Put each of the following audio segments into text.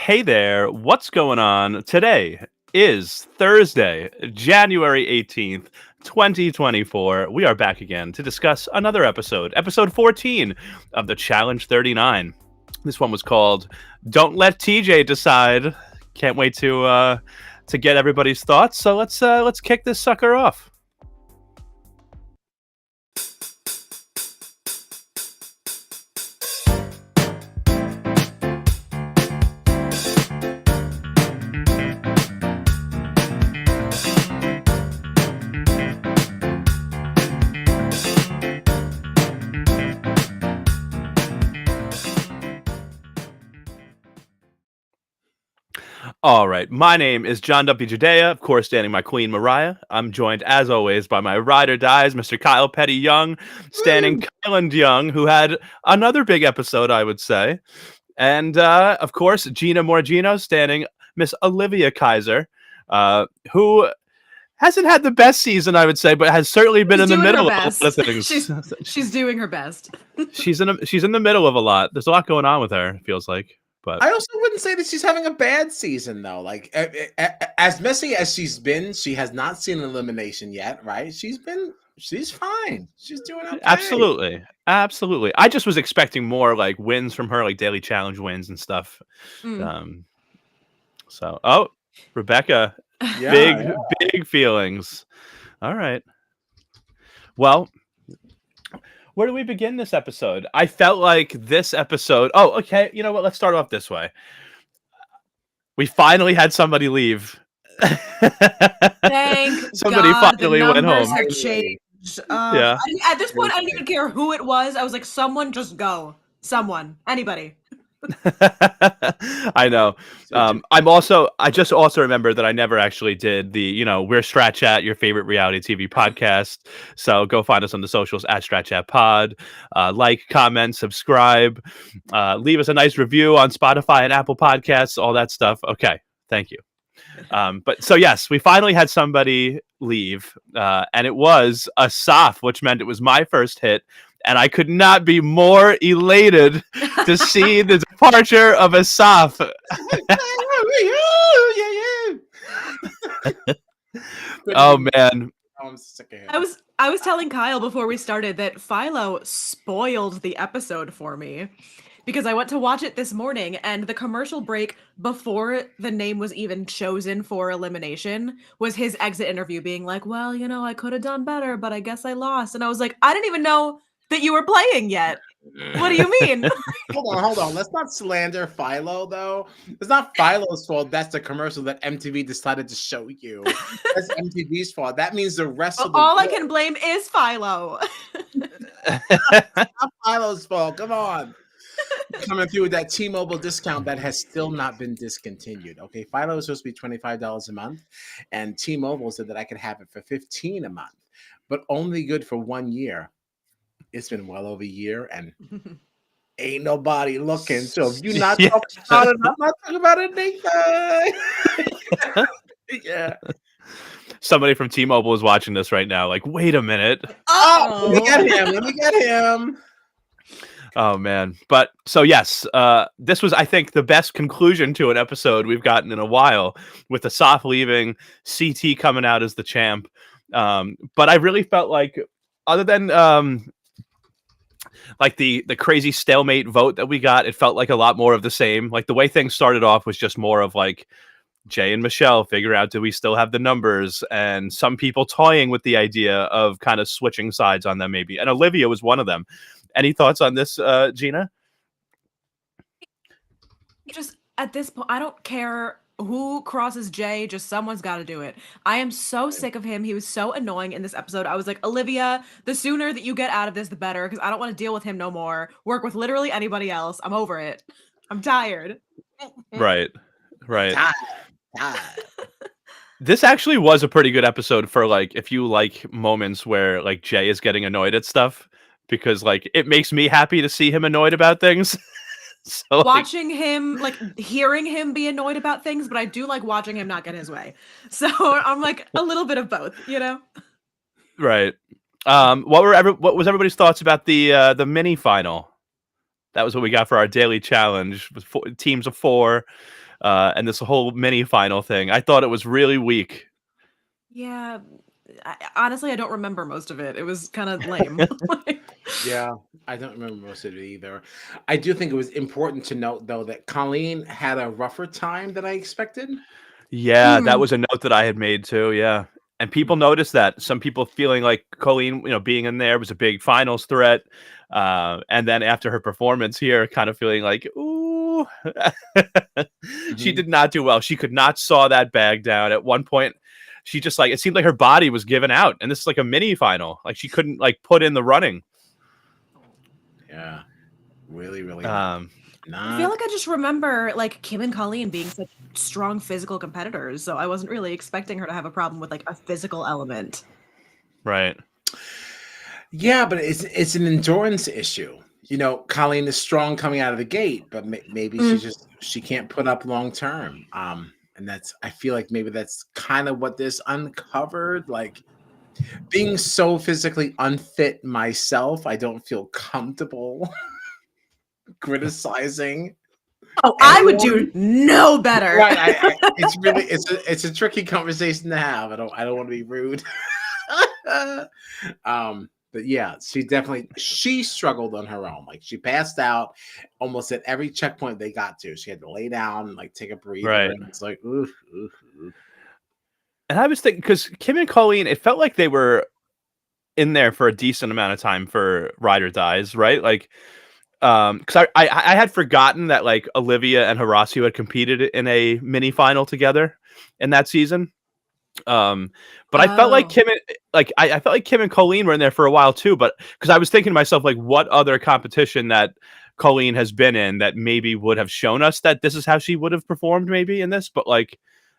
Hey there, what's going on? Today is Thursday, January 18th, 2024. We are back again to discuss another episode 14 of the Challenge 39. This one was called Don't Let TJ Decide. Can't wait to get everybody's thoughts. So let's kick this sucker off. All right. My name is John W. Judea, of course, standing my queen, Mariah. I'm joined, as always, by my ride or dies, Mr. Kyle Petty Young, standing Kyland Young, who had another big episode, I would say. And, of course, Gina Morgino, standing Miss Olivia Kaiser, who hasn't had the best season, I would say, but has certainly been in the middle of a lot of things. She's doing her best. She's in the middle of a lot. There's a lot going on with her, it feels like. But I also wouldn't say that she's having a bad season, though. Like, as messy as she's been, she has not seen an elimination yet, right? She's fine. She's doing okay. Absolutely. I just was expecting more like wins from her, like daily challenge wins and stuff. Rebecca, big feelings. All right. Well, where do we begin this episode? I felt like this episode... Oh, okay. You know what? Let's start off this way. We finally had somebody leave. Thank somebody God, finally the went home. Have changed. Yeah. At this point, I didn't even care who it was. I was like, someone just go. Someone. Anybody. I know. I just also remember that I never actually did the, we're Strat Chat, your favorite reality TV podcast. So go find us on the socials at Strat Chat Pod. Like, comment, subscribe, leave us a nice review on Spotify and Apple Podcasts, all that stuff. Okay. Thank you. But so yes, we finally had somebody leave, and it was Asaf, which meant it was my first hit. And I could not be more elated to see the departure of Asaf. Oh man. I'm sick of him. I was telling Kyle before we started that Philo spoiled the episode for me because I went to watch it this morning, and the commercial break before the name was even chosen for elimination was his exit interview being like, well, I could have done better, but I guess I lost. And I was like, I didn't even know that you were playing yet. What do you mean? Hold on. Let's not slander Philo, though. It's not Philo's fault. That's the commercial that MTV decided to show you. That's MTV's fault. That means the rest of the all I can blame is Philo. It's not Philo's fault. Come on. Coming through with that T-Mobile discount that has still not been discontinued. Okay, Philo is supposed to be $25 a month, and T-Mobile said that I could have it for $15 a month, but only good for 1 year. It's been well over a year, and ain't nobody looking. So if you're not talking about it, I'm not talking about it, Nathan. Yeah. Somebody from T-Mobile is watching this right now. Like, wait a minute. Oh, let me get him. Oh man. But so yes, this was, I think, the best conclusion to an episode we've gotten in a while, with Asaf leaving, CT coming out as the champ. But I really felt like, other than like the crazy stalemate vote that we got, it felt like a lot more of the same. Like the way things started off was just more of like Jay and Michelle figure out, do we still have the numbers? And some people toying with the idea of kind of switching sides on them maybe. And Olivia was one of them. Any thoughts on this, Gina? Just at this point, I don't care who crosses Jay, just someone's got to do it. I am so sick of him. He was so annoying in this episode. I was like, Olivia, the sooner that you get out of this, the better, because I don't want to deal with him no more. Work with literally anybody else. I'm over it. I'm tired. Right. Tired. This actually was a pretty good episode for like, if you like moments where like Jay is getting annoyed at stuff, because like it makes me happy to see him annoyed about things. So, watching him, like hearing him be annoyed about things, but I do like watching him not get his way. So I'm like a little bit of both, Right. What was everybody's thoughts about the mini final? That was what we got for our daily challenge with teams of 4. and this whole mini final thing. I thought it was really weak. Yeah. Honestly, I don't remember most of it. It was kind of lame. Yeah, I don't remember most of it either. I do think it was important to note, though, that Colleen had a rougher time than I expected. Yeah, that Mhm. was a note that I had made too. Yeah. And people noticed that. Some people feeling like Colleen, being in there was a big finals threat. And then after her performance here, kind of feeling like, ooh, she Mhm. did not do well. She could not saw that bag down. At one point, she just it seemed like her body was giving out. And this is like a mini final. Like she couldn't put in the running. Yeah, really, really Um, I feel not. like I just remember Kim and Colleen being such strong physical competitors, so I wasn't really expecting her to have a problem with a physical element. right. Yeah, but it's an endurance issue. Colleen is strong coming out of the gate, but maybe she can't put up long term. And I feel like maybe that's kind of what this uncovered. Like being so physically unfit myself, I don't feel comfortable criticizing Oh, I would do anyone. no better. Right. It's a tricky conversation to have. I don't want to be rude. But yeah, she struggled on her own. Like she passed out almost at every checkpoint they got to. She had to lay down and take a breather. Right. And it's like, oof, oof, oof. And I was thinking, because Kim and Colleen, it felt like they were in there for a decent amount of time for Ride or Dies, right? Because I had forgotten that Olivia and Horacio had competed in a mini final together in that season. But I felt like Oh. I felt like Kim and Colleen were in there for a while too. But because I was thinking to myself, what other competition that Colleen has been in that maybe would have shown us that this is how she would have performed maybe in this, but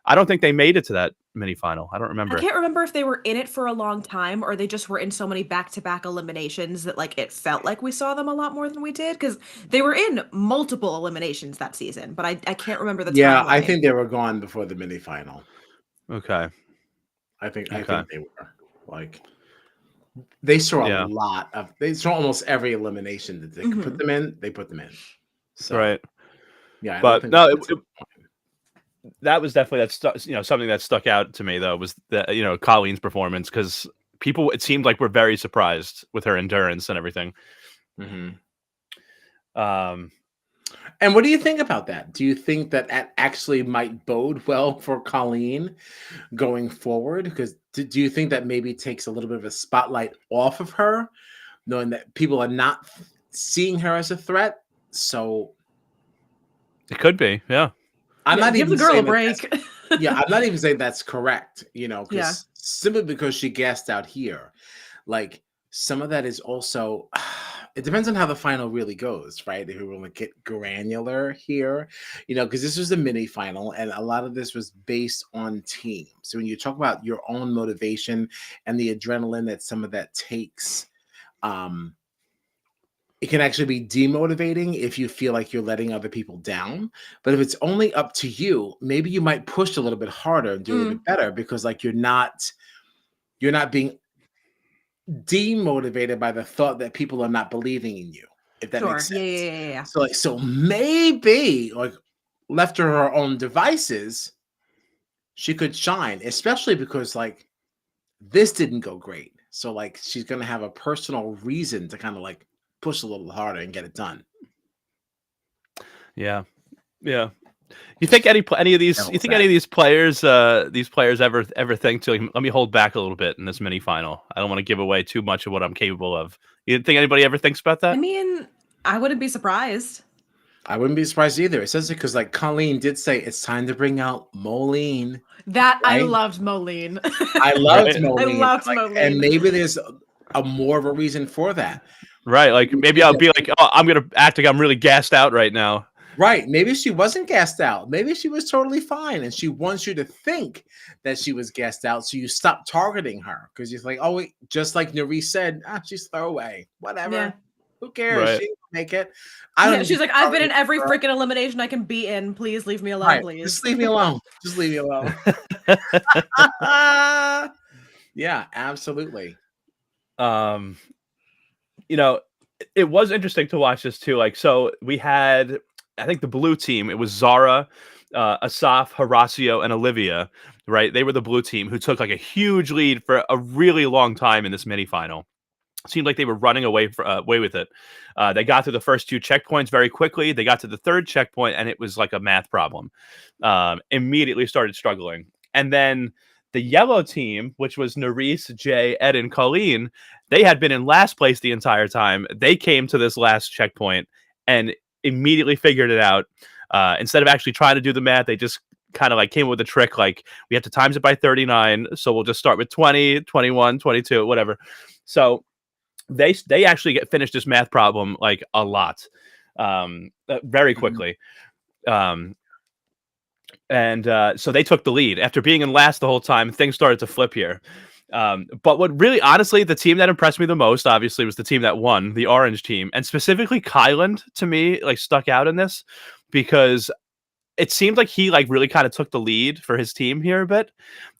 I don't think they made it to that mini final. I don't remember. I can't remember if they were in it for a long time or they just were in so many back-to-back eliminations that it felt like we saw them a lot more than we did, because they were in multiple eliminations that season, but I can't remember the Yeah, I timeline. think they were gone before the mini final. Okay. I think Okay. they were they saw Yeah. they saw almost every elimination that they could put them in. They put them in. So Right. yeah, I don't But think no, that's that was definitely something that stuck out to me though was that Colleen's performance, because people, it seemed like, were very surprised with her endurance and everything. And what do you think about that? Do you think that actually might bode well for Colleen going forward? Because do you think that maybe takes a little bit of a spotlight off of her, knowing that people are not seeing her as a threat? So It could be, yeah. I'm not Give the even girl a saying break. I'm not even saying that's correct, Yeah. because simply because she gassed out here, some of that is also, it depends on how the final really goes, right? If we want to get granular here, because this was a mini final and a lot of this was based on team. So when you talk about your own motivation and the adrenaline that some of that takes, it can actually be demotivating if you feel like you're letting other people down. But if it's only up to you, maybe you might push a little bit harder and do a little bit better, because you're not being demotivated by the thought that people are not believing in you, if that Sure. makes Yeah, sense. yeah, yeah, yeah. So maybe left to her own devices, she could shine, especially because this didn't go great. So she's gonna have a personal reason to kind of push a little harder and get it done. Yeah. Yeah. You think any of these? You think any of these players ever think to let me hold back a little bit in this mini final? I don't want to give away too much of what I'm capable of. You think anybody ever thinks about that? I mean, I wouldn't be surprised. I wouldn't be surprised either. It says it because Colleen did say it's time to bring out Moline. That I Right? loved Moline. I loved Right. Moline. I loved Moline. And maybe there's a more of a reason for that. Right. Maybe I'll be oh, I'm gonna act like I'm really gassed out right now. Right. Maybe she wasn't gassed out. Maybe she was totally fine. And she wants you to think that she was gassed out. So you stop targeting her because you're like, oh, wait, just like Nuri said, she's throwaway. Whatever. Yeah. Who cares? Right. She can make it. She's like, I've been in every freaking elimination I can be in. Please leave me alone, Right. please. Just leave me alone. Just leave me alone. Yeah, absolutely. It was interesting to watch this too. So we had, I think, the blue team. It was Zara, Asaf, Horacio, and Olivia, right? They were the blue team who took like a huge lead for a really long time in this mini final. Seemed like they were running away with it. They got through the first 2 checkpoints very quickly. They got to the 3rd checkpoint, and it was like a math problem. Immediately started struggling. And then the yellow team, which was Nerys, Jay, Ed, and Colleen, they had been in last place the entire time. They came to this last checkpoint and immediately figured it out. Instead of actually trying to do the math, they just kind of like came up with a trick like, we have to times it by 39, so we'll just start with 20, 21, 22, whatever. So they actually finished this math problem like a lot, very quickly. So they took the lead after being in last the whole time. Things started to flip here. But what really, honestly, the team that impressed me the most, obviously, was the team that won, the orange team, and specifically Kyland, to me, like stuck out in this because it seemed like he like really kind of took the lead for his team here a bit.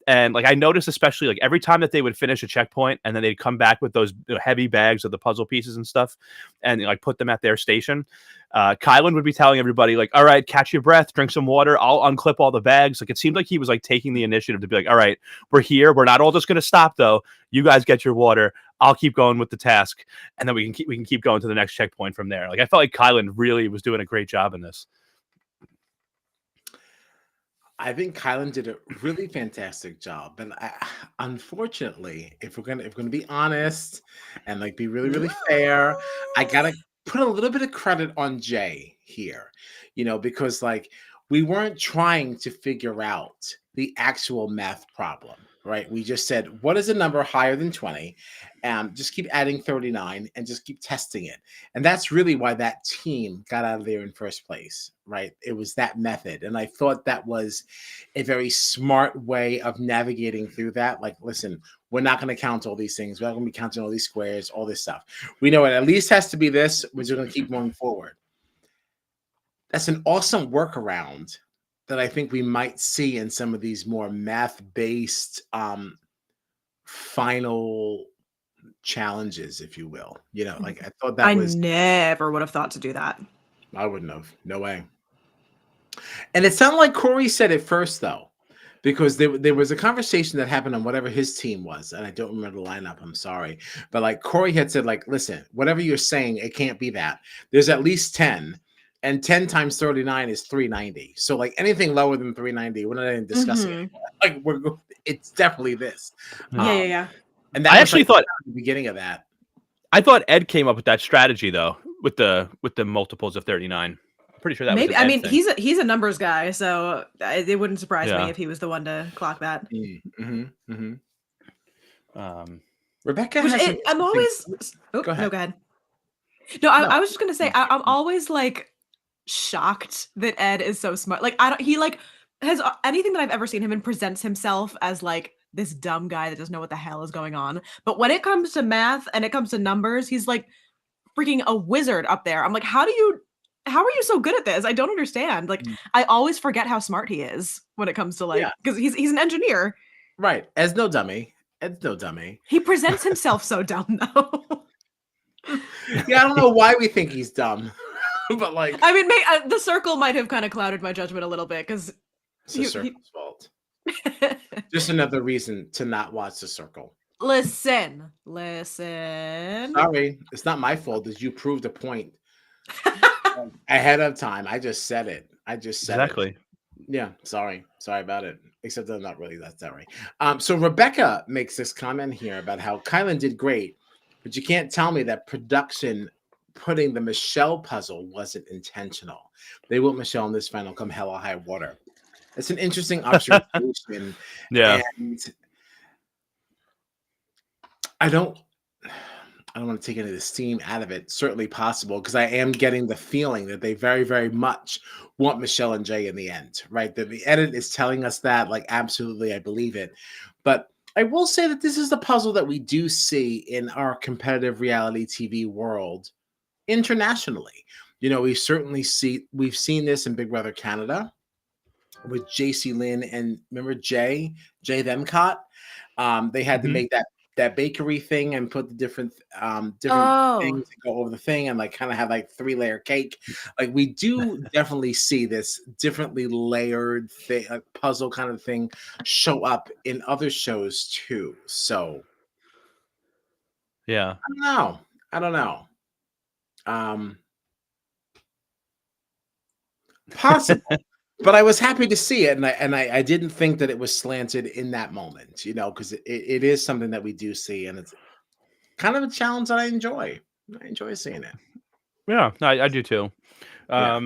And like I noticed, especially like every time that they would finish a checkpoint and then they'd come back with those heavy bags of the puzzle pieces and stuff and like put them at their station, Kylan would be telling everybody like, all right, catch your breath, drink some water. I'll unclip all the bags. Like it seemed like he was like taking the initiative to be like, all right, we're here. We're not all just going to stop though. You guys get your water. I'll keep going with the task. And then we can keep going to the next checkpoint from there. Like I felt like Kylan really was doing a great job in this. I think Kylan did a really fantastic job, but unfortunately, if we're gonna be honest and like be really fair, I gotta put a little bit of credit on Jay here, because like we weren't trying to figure out the actual math problem, right? We just said, what is a number higher than 20? Just keep adding 39 and just keep testing it. And that's really why that team got out of there in first place, right? It was that method. And I thought that was a very smart way of navigating through that. Like, listen, we're not going to count all these things. We're not going to be counting all these squares, all this stuff. We know it at least has to be this. We're just going to keep going forward. That's an awesome workaround that I think we might see in some of these more math-based final challenges, if you will. Like I thought that I was. never would have thought to do that. I wouldn't have. No way. And it sounded like Corey said it first, though, because there was a conversation that happened on whatever his team was, and I don't remember the lineup. I'm sorry, but like Corey had said, like, listen, whatever you're saying, it can't be that. There's at least 10. And 10 times 39 is 390. So like anything lower than 390, we're not even discussing it. Like it's definitely this. Yeah. And that I actually thought the beginning of that. I thought Ed came up with that strategy though, with the multiples of 39. I'm pretty sure that maybe. was I mean, thing. he's a numbers guy, so it wouldn't surprise me if he was the one to clock that. Rebecca, I'm always. Oh, go ahead. No, go ahead. No, I was just gonna say I'm always like shocked that Ed is so smart. Like he like has anything that I've ever seen him in presents himself as like this dumb guy that doesn't know what the hell is going on. But when it comes to math and it comes to numbers, he's like freaking a wizard up there. I'm like, how are you so good at this? I don't understand. Like I always forget how smart he is when it comes to like because he's an engineer. Right. Ed's no dummy. He presents himself so dumb though. Yeah, I don't know why we think he's dumb. But like, I mean, the circle might have kind of clouded my judgment a little bit because it's the circle's fault. Just another reason to not watch The Circle. Listen. Sorry, it's not my fault. As you proved a point ahead of time. I just said it. Exactly. Yeah, sorry about it. Except I'm not really that sorry. So Rebecca makes this comment here about how Kylan did great, but you can't tell me that production putting the Michelle puzzle wasn't intentional. They want Michelle in this final come hell or high water. It's an interesting observation. Yeah. And I don't want to take any of the steam out of it. Certainly possible, because I am getting the feeling that they very, very much want Michelle and Jay in the end, right? The edit is telling us that, like, absolutely, I believe it. But I will say that this is the puzzle that we do see in our competitive reality TV world internationally. We've seen this in Big Brother Canada with JC Lynn and remember Jay Themcott. They had to make that bakery thing and put the different Oh, things that go over the thing and like kind of have like 3-layer cake. Like we do definitely see this differently layered thing, like puzzle kind of thing, show up in other shows too. So Yeah. I don't know. I don't know. Um, Possible. But I was happy to see it, and I didn't think that it was slanted in that moment, because it is something that we do see, and it's kind of a challenge that I enjoy. I enjoy seeing it. Yeah, I do too. Yeah,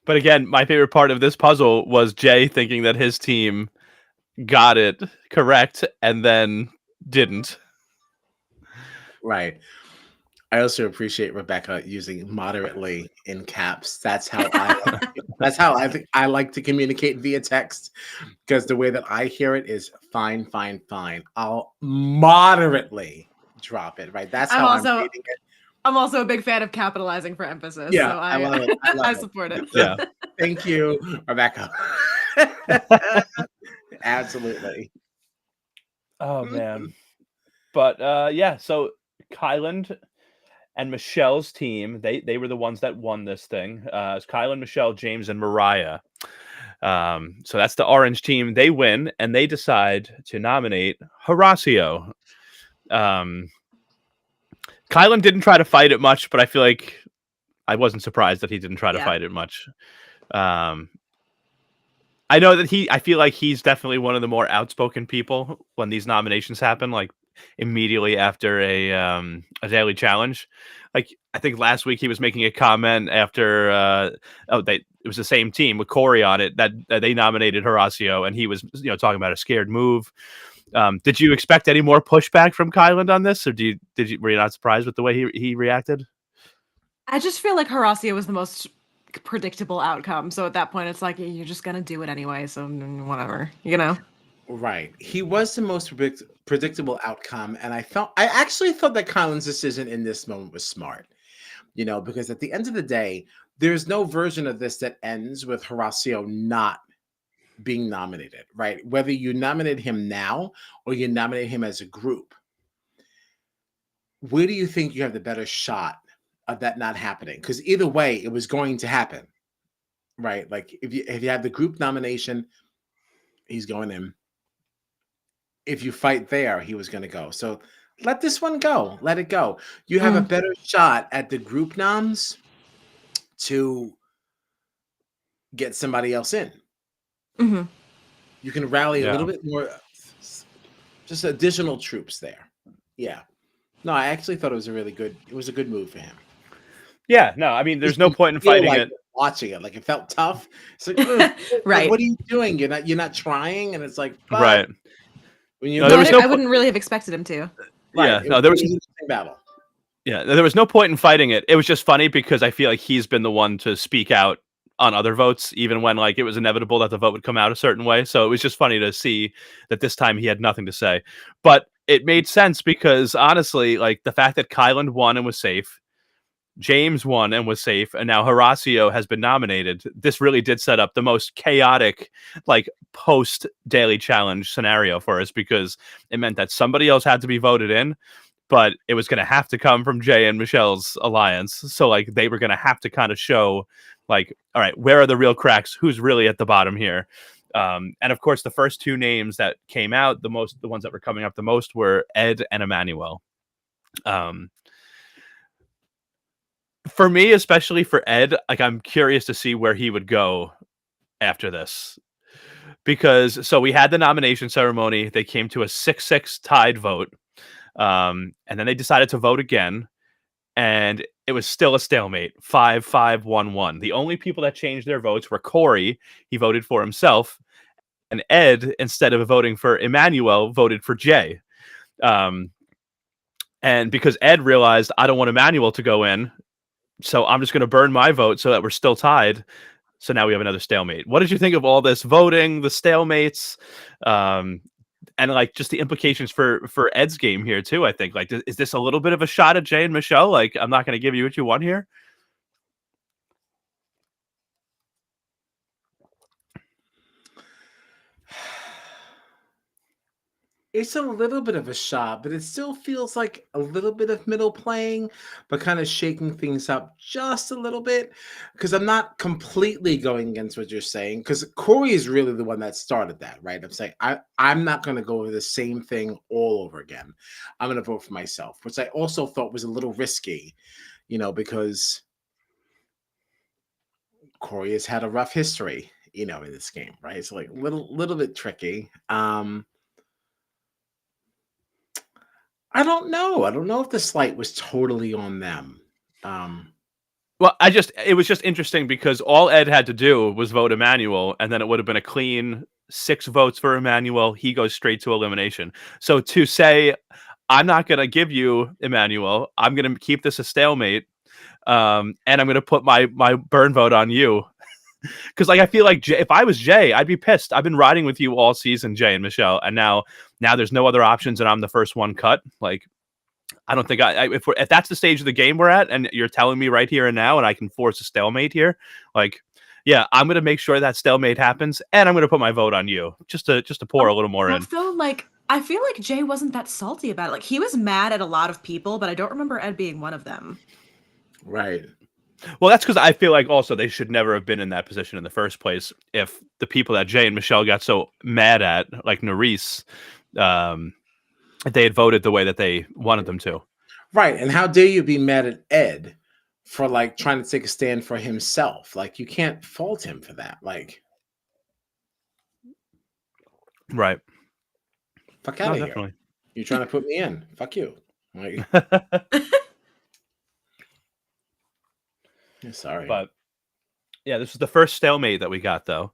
But again, my favorite part of this puzzle was Jay thinking that his team got it correct and then didn't. right. I also appreciate Rebecca using moderately in caps. That's how that's how I think I like to communicate via text, because the way that I hear it is fine, fine, fine. I'll moderately drop it, right? That's I'm how I'm also reading it. I'm also a big fan of capitalizing for emphasis, Yeah, so I I love it. I love I it. support it. Yeah. Thank you, Rebecca. Absolutely. Oh man. But yeah, so Kyland and Michelle's team, they were the ones that won this thing. It's Kyland, Michelle, James, and Mariah. So that's the orange team. They win, and they decide to nominate Horacio. Um, Kylan didn't try to fight it much, but I feel like I wasn't surprised that he didn't try to Yeah. fight it much. Um, I know that I feel like he's definitely one of the more outspoken people when these nominations happen, like immediately after a daily challenge. Like I think last week he was making a comment after it was the same team with Corey on it that they nominated Horacio, and he was talking about a scared move. Did you expect any more pushback from Kyland on this, or were you not surprised with the way he reacted? I just feel like Horacio was the most predictable outcome. So at that point, it's like you're just gonna do it anyway. So whatever, Right. He was the most predictable outcome, and I actually thought that Colin's decision in this moment was smart. Because at the end of the day, there's no version of this that ends with Horacio not being nominated, right? Whether you nominate him now or you nominate him as a group, where do you think you have the better shot of that not happening? Because either way, it was going to happen, right? Like if you have the group nomination, he's going in. If you fight there, he was going to go. So let this one go. Let it go. You have a better shot at the group noms to get somebody else in. Mm-hmm. You can rally a Yeah. little bit more, just additional troops there. Yeah. No, I actually thought it was a good move for him. Yeah, no, I mean, there's no point in Feel fighting like it. watching it. Like it felt tough. It's like, "Ugh, Right. what are you doing? You're not trying. And it's like, but Right. when you No, there was I wouldn't really have expected him to. right, Yeah, no, there it was was an interesting battle. Yeah, there was no point in fighting it. It was just funny because I feel like he's been the one to speak out on other votes, even when like it was inevitable that the vote would come out a certain way. So it was just funny to see that this time he had nothing to say. But it made sense because honestly, like the fact that Kyland won and was safe, James won and was safe, and now Horacio has been nominated. This really did set up the most chaotic, like post daily challenge scenario for us because it meant that somebody else had to be voted in, but it was going to have to come from Jay and Michelle's alliance. So like they were going to have to kind of show like, all right, where are the real cracks? Who's really at the bottom here? And of course, the first two names that came out, the ones that were coming up the most were Ed and Emmanuel. For me, especially for Ed, like I'm curious to see where he would go after this. Because so we had the nomination ceremony, they came to a 6-6 tied vote. And then they decided to vote again, and it was still a stalemate, 5-5-1-1. The only people that changed their votes were Corey, he voted for himself, and Ed, instead of voting for Emmanuel, voted for Jay. And because Ed realized I don't want Emmanuel to go in, so I'm just going to burn my vote so that we're still tied. So now we have another stalemate. What did you think of all this voting, the stalemates, and like just the implications for Ed's game here too? I think like is this a little bit of a shot at Jay and Michelle? Like I'm not going to give you what you want here. It's a little bit of a shot, but it still feels like a little bit of middle playing, but kind of shaking things up just a little bit. Because I'm not completely going against what you're saying. Because Corey is really the one that started that, right? I'm saying I'm not going to go over the same thing all over again. I'm going to vote for myself, which I also thought was a little risky, because Corey has had a rough history, in this game, right? It's like little bit tricky. I don't know. I don't know if the slight was totally on them. Um, Well, it was just interesting because all Ed had to do was vote Emmanuel, and then it would have been a clean 6 votes for Emmanuel. He goes straight to elimination. So to say, I'm not going to give you Emmanuel, I'm going to keep this a stalemate, and I'm going to put my burn vote on you. Because I feel like if I was Jay, I'd be pissed. I've been riding with you all season, Jay and Michelle, and now there's no other options, and I'm the first one cut. Like, I don't think if that's the stage of the game we're at, and you're telling me right here and now, and I can force a stalemate here, like, yeah, I'm gonna make sure that stalemate happens, and I'm gonna put my vote on you just to pour a little more in. I feel like Jay wasn't that salty about it. Like, he was mad at a lot of people, but I don't remember Ed being one of them. right. Well, that's because I feel like also they should never have been in that position in the first place. If the people that Jay and Michelle got so mad at, like Nerys, if they had voted the way that they wanted them to. Right. And how dare you be mad at Ed for like trying to take a stand for himself? Like, you can't fault him for that. Like, Right. fuck out of here. Definitely. You're trying to put me in. Fuck you. Like, sorry. But yeah, this is the first stalemate that we got, though.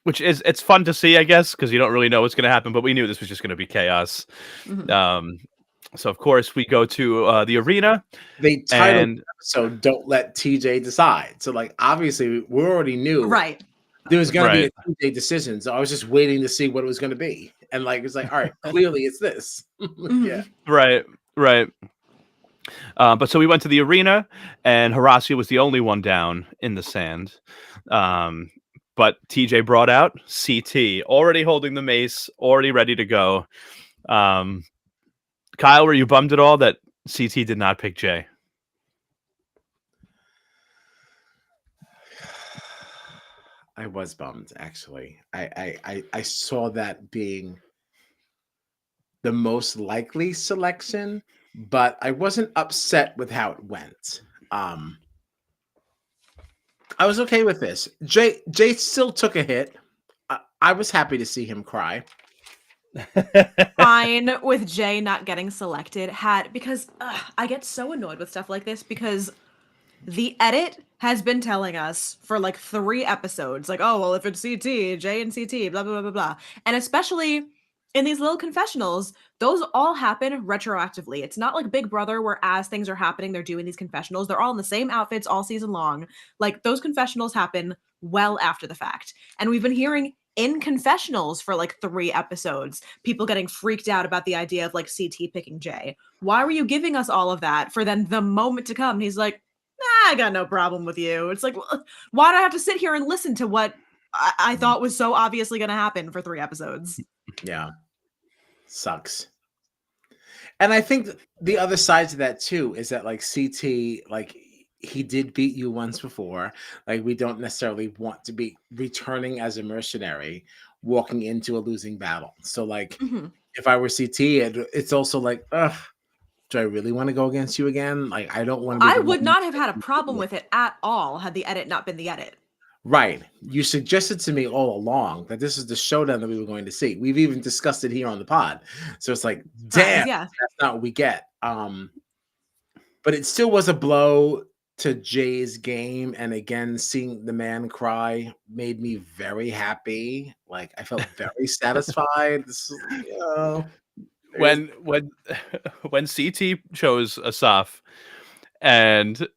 Which it's fun to see, I guess, because you don't really know what's going to happen, but we knew this was just going to be chaos. Mhm. So, of course, we go to the arena. They titled so "Don't Let TJ Decide." So, like, obviously, we already knew Right. there was going to Right. be a TJ decision. So I was just waiting to see what it was going to be, and like, it's like, all right, clearly it's this. Yeah. Mhm. Right. But so we went to the arena, and Horacio was the only one down in the sand. But TJ brought out CT, already holding the mace, already ready to go. Kyle, were you bummed at all that CT did not pick Jay? I was bummed, actually. I saw that being the most likely selection, but I wasn't upset with how it went. I was okay with this. Jay still took a hit. I was happy to see him cry. Fine with Jay not getting selected because I get so annoyed with stuff like this because the edit has been telling us for like 3 episodes, like, oh, well, if it's CT, Jay and CT, blah, blah, blah, blah, blah. And especially in these little confessionals, those all happen retroactively. It's not like Big Brother where as things are happening, they're doing these confessionals. They're all in the same outfits all season long. Like, those confessionals happen well after the fact. And we've been hearing in confessionals for like 3 episodes, people getting freaked out about the idea of like CT picking Jay. Why were you giving us all of that for then the moment to come? He's like, I got no problem with you. It's like, why do I have to sit here and listen to what I thought was so obviously going to happen for 3 episodes? Yeah. Sucks. And I think the other side to that too is that like CT, like he did beat you once before. Like, we don't necessarily want to be returning as a mercenary walking into a losing battle. So like, Mhm. if I were CT, it's also like, ugh, do I really want to go against you again? Like, I don't want to be I the would one. not have had a problem with it at all had the edit not been the edit. Right. You suggested to me all along that this is the showdown that we were going to see. We've even discussed it here on the pod. So it's like, damn, Yeah. that's not what we get. But it still was a blow to Jay's game. And again, seeing the man cry made me very happy. Like, I felt very satisfied. This is, when when CT chose Asaf, and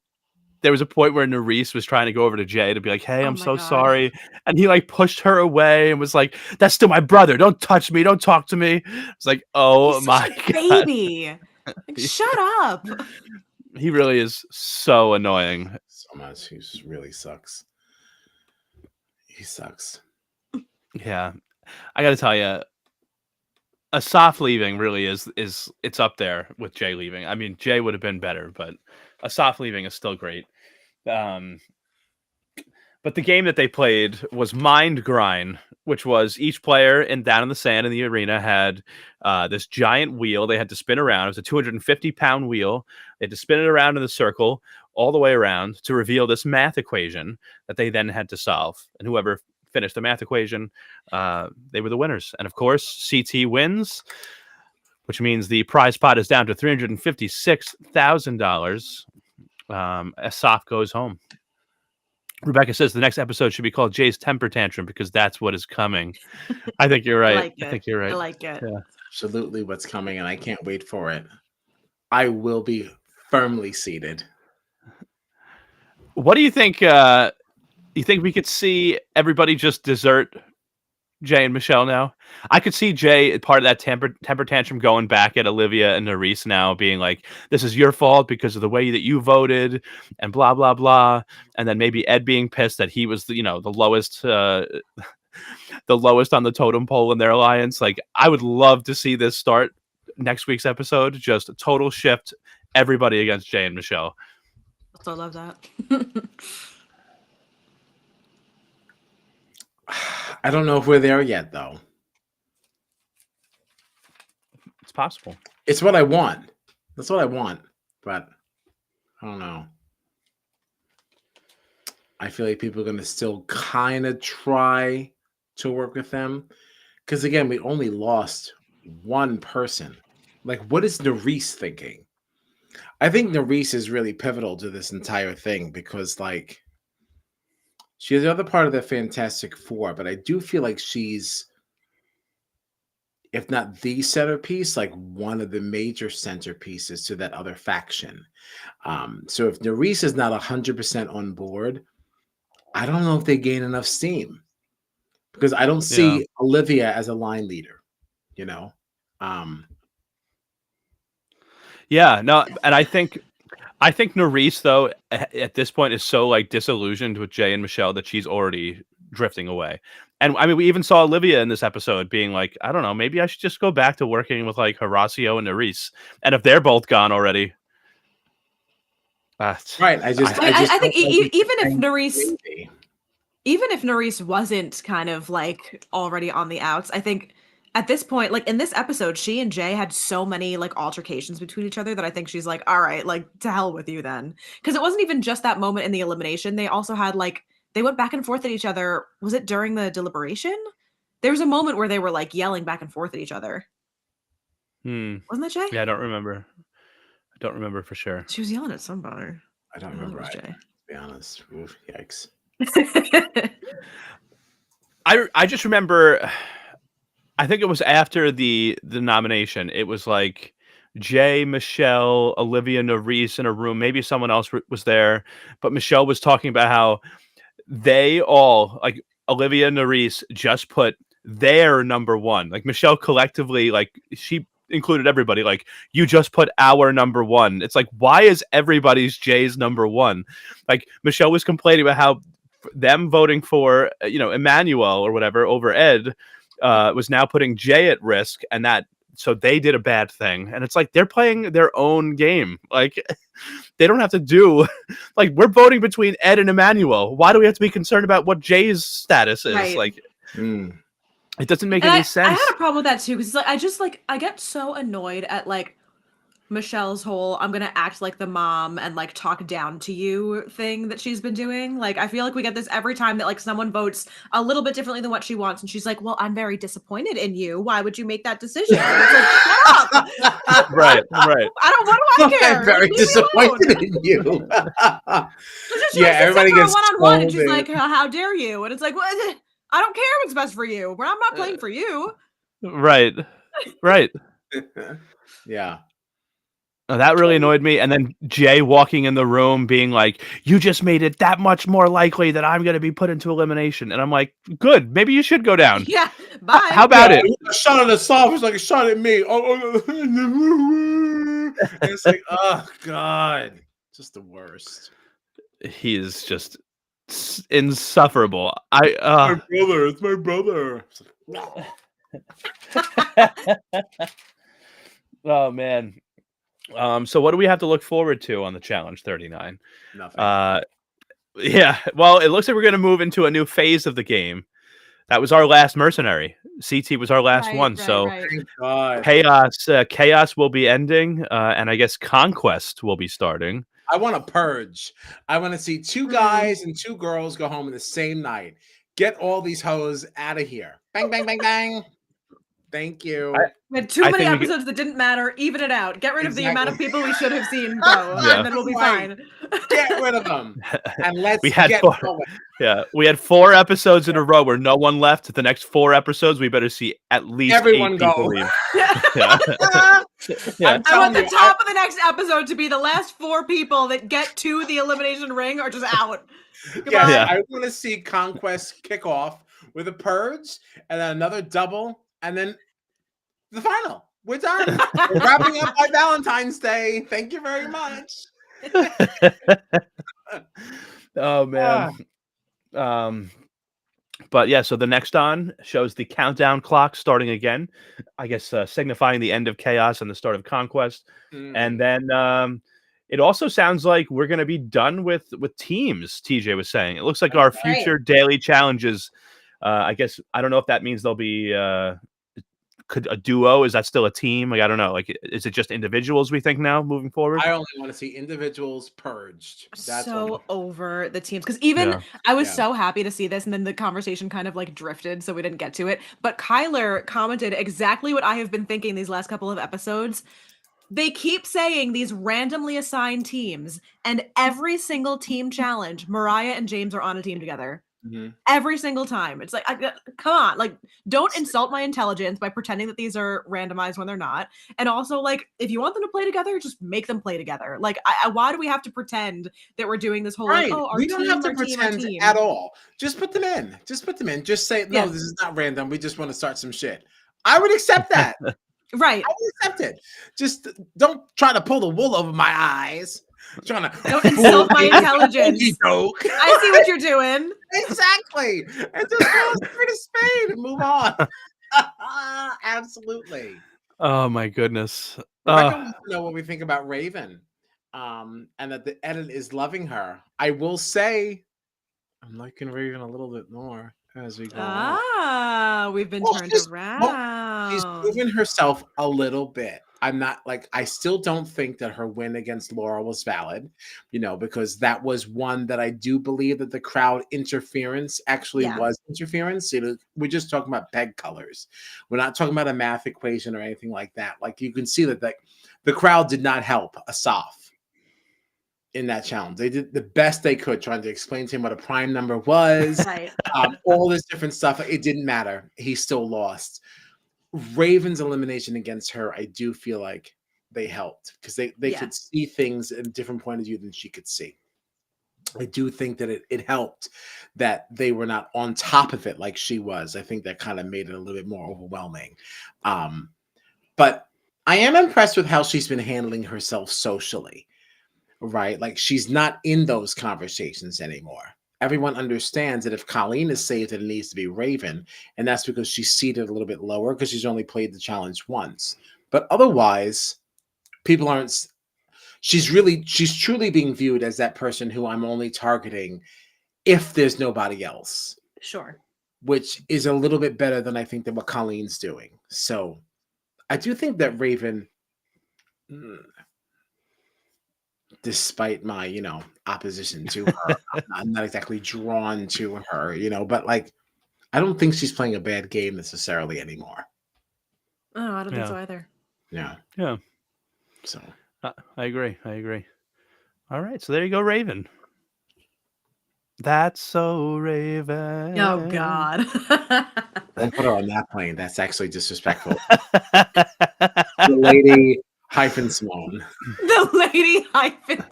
there was a point where Nerys was trying to go over to Jay to be like, "Hey, Oh I'm my so God. sorry," and he like pushed her away and was like, "That's still my brother. Don't touch me. Don't talk to me." It's like, oh He's such my a god, baby. Like, shut up. he really is so annoying. so much. He really sucks. He sucks. Yeah, I got to tell you, Asaf leaving really is it's up there with Jay leaving. I mean, Jay would have been better, but Asaf leaving is still great. Um, but the game that they played was Mind Grind, which was each player down in the sand in the arena had this giant wheel they had to spin around. It was a 250-pound wheel. They had to spin it around in the circle all the way around to reveal this math equation that they then had to solve. And whoever finished the math equation, they were the winners. And of course, CT wins, which means the prize pot is down to $356,000. Asaf goes home. Rebecca says the next episode should be called Jay's Temper Tantrum because that's what is coming. I think you're right. I think you're right. I like it. Yeah. Absolutely what's coming, and I can't wait for it. I will be firmly seated. What do you think? You think we could see everybody just desert Jay and Michelle now? I could see Jay, part of that temper tantrum, going back at Olivia and Nerys now, being like, "This is your fault because of the way that you voted," and blah blah blah. And then maybe Ed being pissed that he was, the lowest, the lowest on the totem pole in their alliance. Like, I would love to see this start next week's episode. Just a total shift, everybody against Jay and Michelle. I love that. I don't know if we're there yet, though. It's possible. It's what I want. That's what I want. But I don't know. I feel like people are going to still kind of try to work with them. Because, again, we only lost one person. Like, what is Nerys thinking? I think Nerys is really pivotal to this entire thing because, like, she's the other part of the Fantastic Four, but I do feel like she's, if not the centerpiece, like one of the major centerpieces to that other faction. So if Nerys is not 100% on board, I don't know if they gain enough steam because I don't see Olivia as a line leader, you know? Yeah, no, and I think Nerys, though, at this point is so like disillusioned with Jay and Michelle that she's already drifting away. And I mean, we even saw Olivia in this episode being like, I don't know, maybe I should just go back to working with like Horacio and Nerys. And if they're both gone already, right? I think even if Nerys wasn't kind of like already on the outs, I think at this point, like in this episode, she and Jay had so many like altercations between each other that I think she's like, all right, like to hell with you then. Because it wasn't even just that moment in the elimination. They also had like, they went back and forth at each other. Was it during the deliberation? There was a moment where they were like yelling back and forth at each other. Wasn't that Jay? Yeah, I don't remember. I don't remember for sure. She was yelling at somebody. I don't remember. Jay. To be honest. Oof, yikes. I just remember, I think it was after the nomination. It was like Jay, Michelle, Olivia, Nerys in a room. Maybe someone else was there, but Michelle was talking about how they all, like Olivia and Nerys, just put their number one. Like Michelle collectively, like she included everybody. Like, you just put our number one. It's like, why is everybody's Jay's number one? Like Michelle was complaining about how them voting for Emmanuel or whatever over Ed was now putting Jay at risk, and that so they did a bad thing. And it's like they're playing their own game. Like they don't have to do like we're voting between Ed and Emmanuel. Why do we have to be concerned about what Jay's status is? Right. Like it doesn't make any sense. I had a problem with that too because I get so annoyed at like Michelle's whole I'm gonna act like the mom and like talk down to you thing that she's been doing. Like I feel like we get this every time that like someone votes a little bit differently than what she wants, and she's like, well, I'm very disappointed in you. Why would you make that decision? And it's like, shut up. Right. What do I care? I'm very disappointed in you. Yeah, everybody gets one-on-one and she's like, how dare you? And it's like, what? I don't care what's best for you. I'm not playing for you. Right. Yeah. Oh, that really annoyed me. And then Jay walking in the room being like, you just made it that much more likely that I'm going to be put into elimination. And I'm like, good. Maybe you should go down. Yeah. Bye. How about it? A shot at the soft is like a shot at me. And it's like, oh, God. Just the worst. He is just It's insufferable. My brother, it's my brother. Oh man. So what do we have to look forward to on the challenge 39? Nothing. Yeah. Well, it looks like we're gonna move into a new phase of the game. That was our last mercenary. CT was our last one. So Right. Thank God. chaos will be ending, and I guess conquest will be starting. I want to purge. I want to see 2 guys and 2 girls go home in the same night. Get all these hoes out of here. Bang, bang, bang, bang. Thank you. We had too I many think we episodes that didn't matter. Even it out. Get rid of the amount of Exactly. people we should have seen go, Yeah. and then we'll be Right. fine. Get rid of them. And let's We had get 4. going. Yeah, we had 4 episodes in a row where no one left. The next 4 episodes, we better see at least Everyone 8 people go. leave. Yeah. Yeah. Yeah. I'm I telling want the you, top of the next episode to be the last 4 people that get to the elimination ring are just out. yes, Yeah. I want to see Conquest kick off with a purge and then another double and then the final. We're done. We're wrapping up by Valentine's Day. Thank you very much. Oh man. But yeah, so the next on shows the countdown clock starting again. I guess signifying the end of chaos and the start of conquest. And then it also sounds like we're going to be done with teams. TJ was saying it looks like our future daily challenges. I guess I don't know if that means there'll be could a duo. Is that still a team? Like I don't know. Like is it just individuals? We think now moving forward. I only want to see individuals purged. That's so over the teams because even I was so happy to see this, and then the conversation kind of like drifted, so we didn't get to it. But Kyler commented exactly what I have been thinking these last couple of episodes. They keep saying these randomly assigned teams, and every single team challenge, Mariah and James are on a team together. Every single time. It's like, come on, like, don't insult my intelligence by pretending that these are randomized when they're not. And also, like, if you want them to play together, just make them play together. Like, why do we have to pretend that we're doing this whole like, oh, our we don't have to pretend at all. Just put them in. Just put them in. Just say, no, this is not random. We just want to start some shit. I would accept that. Right. I would accept it. Just don't try to pull the wool over my eyes. Trying to don't insult my intelligence. I see what you're doing. Exactly. And just go straight to Spain and move on. Absolutely. Oh my goodness. Rebecca wants to know what we think about Raven. And that the edit is loving her. I will say I'm liking Raven a little bit more as we go on. We've been turned around. She's proven herself a little bit. I'm not like, I still don't think that her win against Laura was valid, you know, because that was one that I do believe that the crowd interference actually was interference. We're just talking about peg colors. We're not talking about a math equation or anything like that. Like you can see that the crowd did not help Asaf in that challenge. They did the best they could trying to explain to him what a prime number was, all this different stuff. It didn't matter. He still lost. Raven's elimination against her, I do feel like they helped because they could see things in a different point of view than she could see. I do think that it helped that they were not on top of it like she was. I think that kind of made it a little bit more overwhelming. But I am impressed with how she's been handling herself socially, right? Like she's not in those conversations anymore. Everyone understands that if Colleen is saved, that it needs to be Raven. And that's because she's seated a little bit lower because she's only played the challenge once. But otherwise, people aren't. She's truly being viewed as that person who I'm only targeting if there's nobody else. Sure. Which is a little bit better than I think that what Colleen's doing. So I do think that Raven, despite my, opposition to her, I'm not exactly drawn to her, but like, I don't think she's playing a bad game necessarily anymore. Oh, I don't think so either. Yeah. Yeah. So I agree. All right. So there you go, Raven. That's so Raven. Oh, God. Don't put her on that plane. That's actually disrespectful. The lady Simone. The lady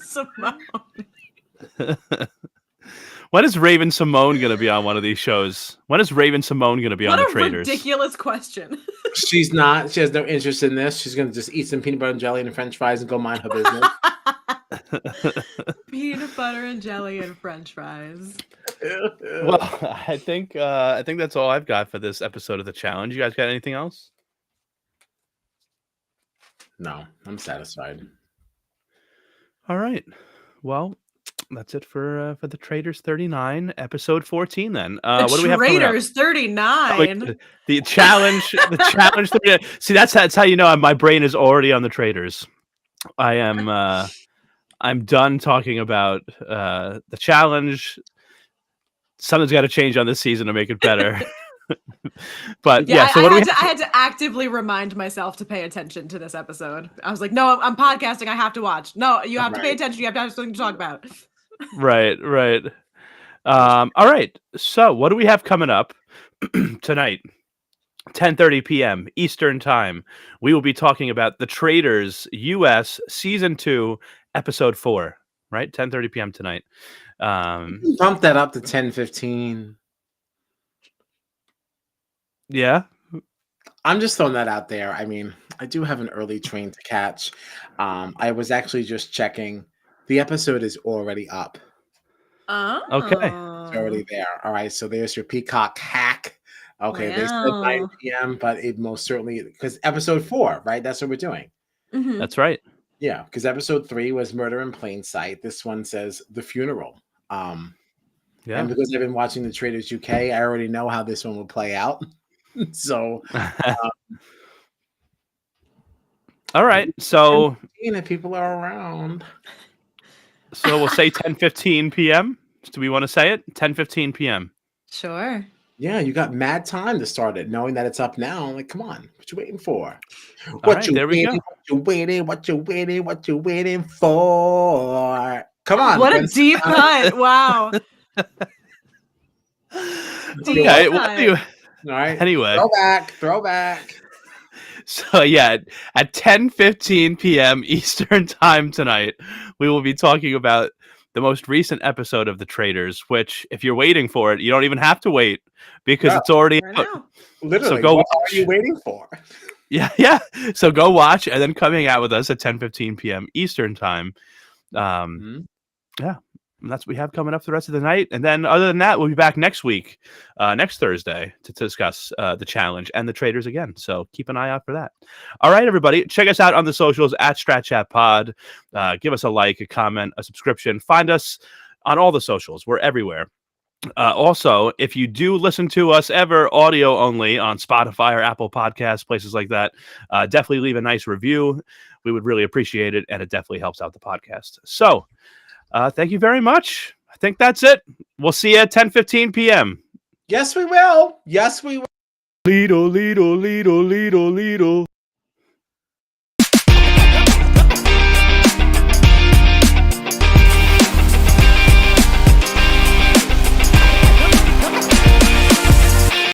Simone. When is Raven Simone going to be on one of these shows? When is Raven Simone going to be on the Traders? What a ridiculous question. She's not. She has no interest in this. She's going to just eat some peanut butter and jelly and french fries and go mind her business. Peanut butter and jelly and French fries. Well, I think that's all I've got for this episode of the challenge. You guys got anything else? No, I'm satisfied. All right. Well, that's it for the Traders 39, episode 14. Then, The what do we have coming up? Traders 39. The challenge. The challenge. See, that's how you know my brain is already on the Traders. I am. I'm done talking about the challenge. Something's got to change on this season to make it better. But yeah, so what do we? I had to actively remind myself to pay attention to this episode. I was like, no, I'm podcasting. I have to watch. No, you have to pay attention. You have to have something to talk about. Right. All right. So what do we have coming up tonight? 10:30 p.m. Eastern Time. We will be talking about The Traders US Season 2, Episode 4. Right? 10:30 p.m. tonight. Bump that up to 10:15. Yeah. I'm just throwing that out there. I mean, I do have an early train to catch. I was actually just checking. The episode is already up. Oh. Okay. It's already there. All right. So there's your Peacock hack. Okay. They said 9 Wow. p.m., but it most certainly, because episode 4, right? That's what we're doing. Mhm. That's right. Yeah. Because episode 3 was Murder in Plain Sight. This one says The Funeral. Yeah. And because I've been watching The Traders UK, I already know how this one will play out. So, all right. So if people are around. So we'll say 10:15 p.m. Do we want to say it? 10:15 p.m. Sure. Yeah, you got mad time to start it, knowing that it's up now. I'm like, come on, what you waiting for? There we go. What you waiting for? Come on. What a deep cut. Wow. Deep Okay. cut. What do you? All right. Anyway. Throwback. So yeah, at 10:15 p.m. Eastern Time tonight, we will be talking about the most recent episode of The Traders, which, if you're waiting for it, you don't even have to wait because it's already Right out. now. Literally, So go what watch. are you waiting for? Yeah. So go watch, and then coming out with us at 10:15 p.m. Eastern Time. Yeah, and that's what we have coming up for the rest of the night. And then, other than that, we'll be back next week, next Thursday, to discuss the challenge and the Traders again. So keep an eye out for that. All right, everybody, check us out on the socials at Strat Chat Pod. Give us a like, a comment, a subscription. Find us on all the socials. We're everywhere. Also, if you do listen to us ever audio only on Spotify or Apple Podcasts, places like that, definitely leave a nice review. We would really appreciate it, and it definitely helps out the podcast. So, thank you very much. I think that's it. We'll see you at 10:15 p.m. Yes, we will. Yes, we will. Lido.